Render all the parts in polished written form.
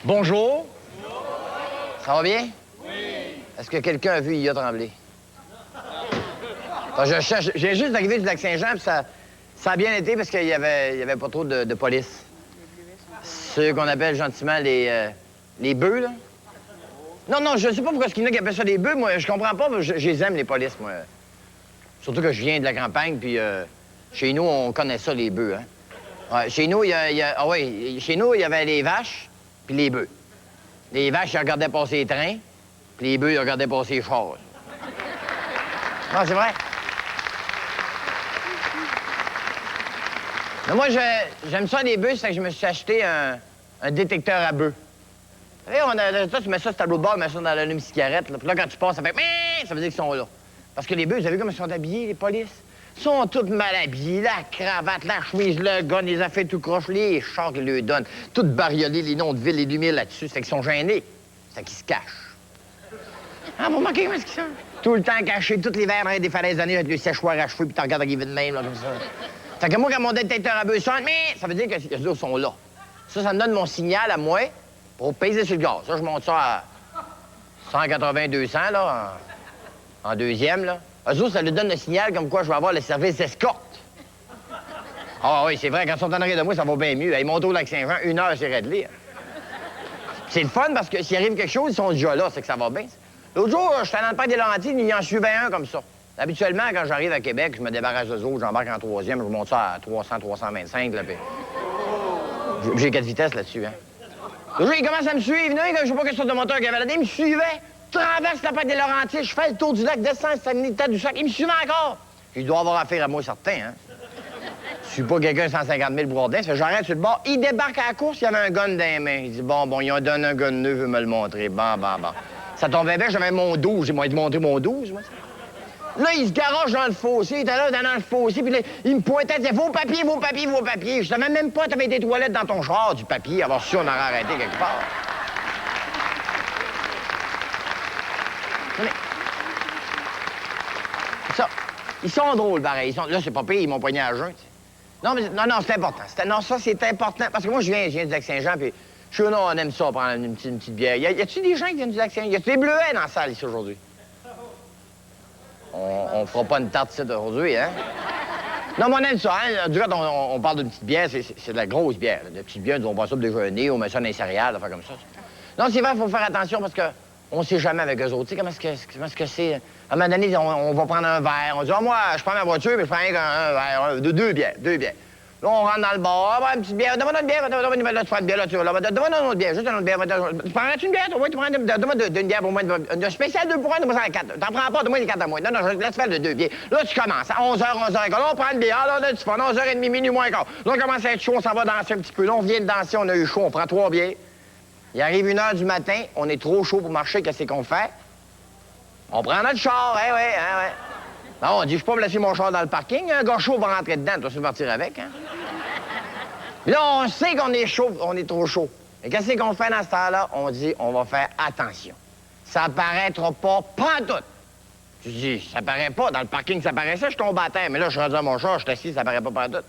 Bonjour. Ça va bien? Oui. Est-ce que quelqu'un a vu Yaya Tremblay? Je cherche. J'ai juste d'arriver du Lac-Saint-Jean, puis ça a bien été parce qu'il y avait pas trop de police. Ceux qu'on appelle gentiment les bœufs, là. Non, je sais pas pourquoi il y en a qui appellent ça des bœufs. Moi, je comprends pas, je les aime, les polices, moi. Surtout que je viens de la campagne, puis chez nous, on connaît ça, les bœufs, hein. Ouais, chez nous, chez nous, il y avait les vaches puis les bœufs. Les vaches, ils regardaient passer les trains, puis les bœufs, ils regardaient passer les chars. Non, c'est vrai. Mais moi, j'aime ça, les bœufs, c'est que je me suis acheté un détecteur à bœufs. Vous savez, tu mets ça sur le tableau de bord, tu mets ça dans l'allume-cigarette, puis là, quand tu passes, ça fait... Ça veut dire qu'ils sont là. Parce que les bœufs, vous avez vu comment ils sont habillés, les polices? Ils sont tous mal habillés, la cravate, la chemise, le gun, les affaires tout croche, les chars qu'ils leur donnent, tout bariolés, les noms de villes, les lumières là-dessus. Ça fait qu'ils sont gênés. Ça fait qu'ils se cachent. Ah, vous remarquez comment est-ce qu'ils sont? Tout le temps cachés, tous les verres des falaises d'année avec le séchoir à cheveux, puis tu regardes arriver de même, là, comme ça. Fait que moi, quand mon détecteur à bœufs sonne, ça veut dire que les autres sont là. Ça me donne mon signal à moi pour peser sur le gaz. Ça, je monte ça à 180-200, là, en deuxième, là. Eux autres, ça lui donne le signal comme quoi je vais avoir le service escorte. Ah oui, c'est vrai, quand ils sont en arrière de moi, ça va bien mieux. Ils montent au Lac-Saint-Jean, 1 heure, c'est réglé. C'est le fun parce que s'il arrive quelque chose, ils sont déjà là, c'est que ça va bien. L'autre jour, j'étais dans le parc des Laurentides, il y en suivait un comme ça. Habituellement, quand j'arrive à Québec, je me débarrasse d'eux autres, j'embarque en troisième, je monte ça à 300, 325, là, puis... J'ai 4 vitesses là-dessus, hein. L'autre jour, il commence à me suivre, là, je sais pas quelle sorte de moteur qu'il avait là-dedans, il me suivait. Traverse la parc des Laurentides, je fais le tour du lac, descends, c'est du sac, il me suivait encore. Il doit avoir affaire à moi, certain, hein. Je suis pas quelqu'un de 150 000 bourdins, j'arrête sur le bord, il débarque à la course, il y avait un gun dans les mains. Il dit, bon, ils ont donné un gun neuf, veut me le montrer. Bon. Ça tombait bien, j'avais mon 12, j'ai montré mon 12, moi. Là, il se garoche dans le fossé, il était là dans le fossé, puis là, il me pointait, il disait, vos papiers. Je savais même pas que t'avais des toilettes dans ton char, du papier, alors si on aurait arrêté quelque part. Mais... Ça, ils sont drôles, pareil. Là, c'est pas pire, ils m'ont poigné à jeun, t'sais. Non, c'est important. Ça, c'est important. Parce que moi, je viens du Lac-Saint-Jean, puis je suis là, on aime ça, prendre une petite bière. Y a-tu des gens qui viennent du Lac-Saint-Jean? Y a-tu des bleuets dans la salle, ici, aujourd'hui? On fera pas une tarte ici aujourd'hui, hein? Non, mais on aime ça, hein? Du coup, on parle d'une petite bière, c'est de la grosse bière. De petites bières, on boit ça pour déjeuner, on met ça dans les céréales, faire comme ça. Non, c'est vrai, il faut faire attention parce que on sait jamais avec eux autres. Tu sais, comment est-ce que c'est? À un moment donné, on va prendre un verre. On dit, moi, je prends ma voiture, mais je prends un verre, deux bières. Là, on rentre dans le bar, une petite bière. Demande une bière, là, tu prends une bière, là, tu vas là. Demande une autre bière, juste une autre bière. Tu prends-tu une bière? Oui, tu prends une bière pour moi, une spéciale 2 pour 1, donne-moi ça à 4. T'en prends pas, donne-moi les 4 à moi. Non, laisse faire le 2 bières. Là, tu commences, à 11h, là, on prend une bière, là, tu prends 11h30, minuit moins quart. Là, on commence à être chaud, on s'en va danser un petit peu. Là, on vient de danser, on a eu chaud, on prend 3 bières. Il arrive 1h du matin, on est trop chaud pour marcher, qu'est-ce qu'on fait? On prend notre char, ouais. Non, on dit, je peux pas me laisser mon char dans le parking, un gars chaud va rentrer dedans, tu vas se partir avec, hein? Là, on sait qu'on est chaud, on est trop chaud. Et qu'est-ce qu'on fait dans ce temps-là? On dit, on va faire attention. Ça paraîtra pas pantoute. Tu dis, ça paraît pas. Dans le parking, ça paraissait, je tombe à terre. Mais là, je suis rendu à mon char, je suis assis, ça paraît pas pantoute.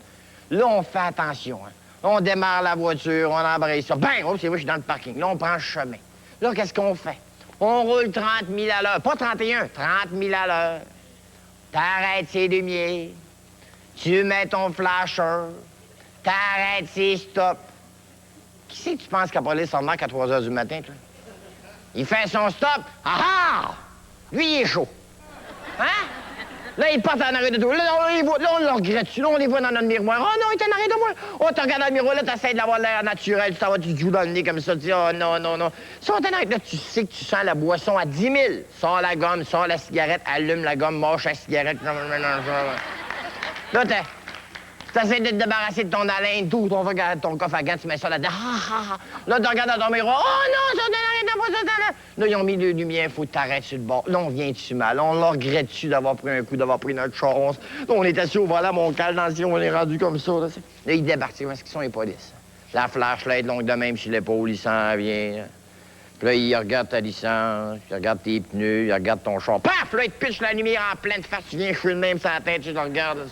Là, on fait attention, hein. On démarre la voiture, on embraye ça. Ben, oh, c'est vrai, je suis dans le parking. Là, on prend le chemin. Là, qu'est-ce qu'on fait? On roule 30 000 à l'heure. Pas 31, 30 000 à l'heure. T'arrêtes ses lumières. Tu mets ton flasher. T'arrêtes ses stops. Qui c'est que tu penses qu'à police remarque à 3 h du matin, toi? Il fait son stop. Ah! Lui, il est chaud. Hein? Là, il part en arrêt de toi. Là, on le regrette dessus. Là, on les voit dans notre miroir. Oh non, il est en arrêt de moi. Oh, tu regardes dans le miroir, là, t'essaies d'avoir l'air naturel. Tu t'en vas, tu te joues dans le nez comme ça. Tu dis, oh non. Ils sont en arrêt. Là, tu sais que tu sens la boisson à 10 000. Sors la gomme, sors la cigarette, allume la gomme, mâche la cigarette. Là, t'essaies de te débarrasser de ton haleine, tout, ton coffre à gants, tu mets ça là-dedans. Là, tu regardes dans ton miroir. Oh non, ça t'arrête de moi, ça t'arrête. Là, ils ont mis les lumières, faut que t'arrêtes sur le bord. Là, on vient-tu mal? On le regrette-tu d'avoir pris un coup, d'avoir pris notre chance? Là, on est assis au volant, mon cal dans le on est rendu comme ça. Là, ils débarquent. Où est-ce qu'ils sont, les polices? La flashlight longue de même sur l'épaule, il s'en vient. Puis là, il regarde ta licence, il regarde tes pneus, il regarde ton char. Paf! Là, il te pitche la lumière en pleine face, tu viens cheveux de même sur la tête, tu le regardes.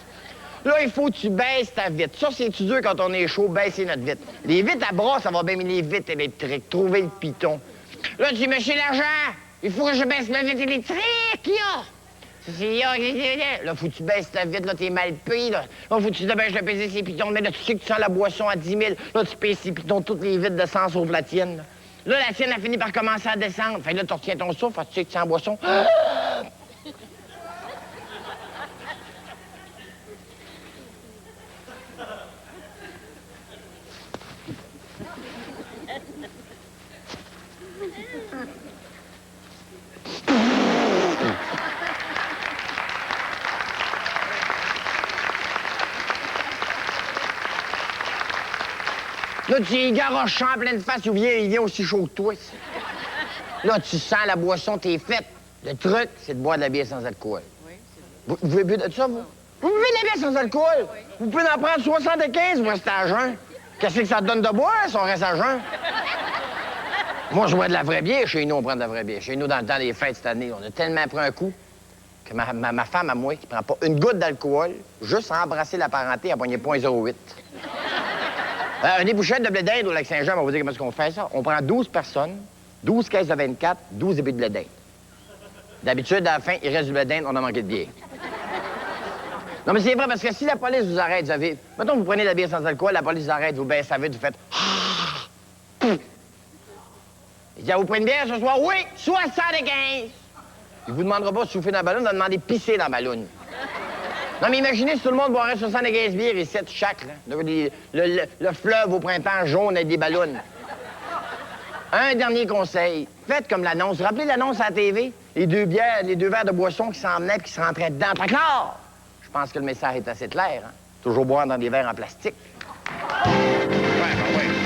Là, il faut que tu baisses ta vitre. Ça, c'est-tu dur quand on est chaud, baisser notre vitre. Les vitres à bras, ça va bien, mais les vitres électriques, trouver le piton. Là, tu dis, monsieur l'agent, il faut que je baisse ma vitre électrique, là. Là, faut que tu baisses ta vitre, là, t'es mal pris, là. Là, faut que tu te baisses de peser ces pitons. Mais là, tu sais que tu sens la boisson à 10 000. Là, tu pèses ces pitons, toutes les vitres descendent sauf la tienne, là. Là, la tienne a fini par commencer à descendre. Fait que là, tu retiens ton souffle, tu sais que tu sens la boisson. Là, tu y garoches en pleine face, il vient aussi chaud que toi. Là, tu sens la boisson, t'es faite. Le truc, c'est de boire de la bière sans alcool. Oui, c'est vous buvez de ça, vous? Vous buvez de la bière sans alcool? Oui. Vous pouvez en prendre 75, vous restez à jeun. Qu'est-ce que ça te donne de boire, si on reste à jeun? Moi, je bois de la vraie bière. Chez nous, on prend de la vraie bière. Chez nous, dans le temps des fêtes cette année, on a tellement pris un coup que ma femme, à moi, qui prend pas une goutte d'alcool, juste à embrasser la parenté, elle pognait 0.08. Une ébouchette de blé d'Inde au Lac-Saint-Jean, on va vous dire comment est-ce qu'on fait ça. On prend 12 personnes, 12 caisses de 24, 12 ébouts de blé d'Inde. D'habitude, à la fin, il reste du blé d'Inde, on a manqué de bière. Non, mais c'est vrai, parce que si la police vous arrête, vous avez... Mettons que vous prenez de la bière sans alcool, la police vous arrête, vous baissez la vitre, vous faites... Il dit, vous prenez une bière ce soir? Oui, 75! Il vous demandera pas de souffler dans la ballonne, il va demander de pisser dans la ballonne. Non, mais imaginez si tout le monde boirait 75 bières et 7 chaque, là. Le fleuve au printemps jaune avec des ballons. Un dernier conseil. Faites comme l'annonce. Vous vous rappelez l'annonce à la TV? Les deux verres de boisson qui s'en venaient et qui se rentraient dedans. Très clair! Je pense que le message est assez clair, hein? Toujours boire dans des verres en plastique. Ouais, ben oui.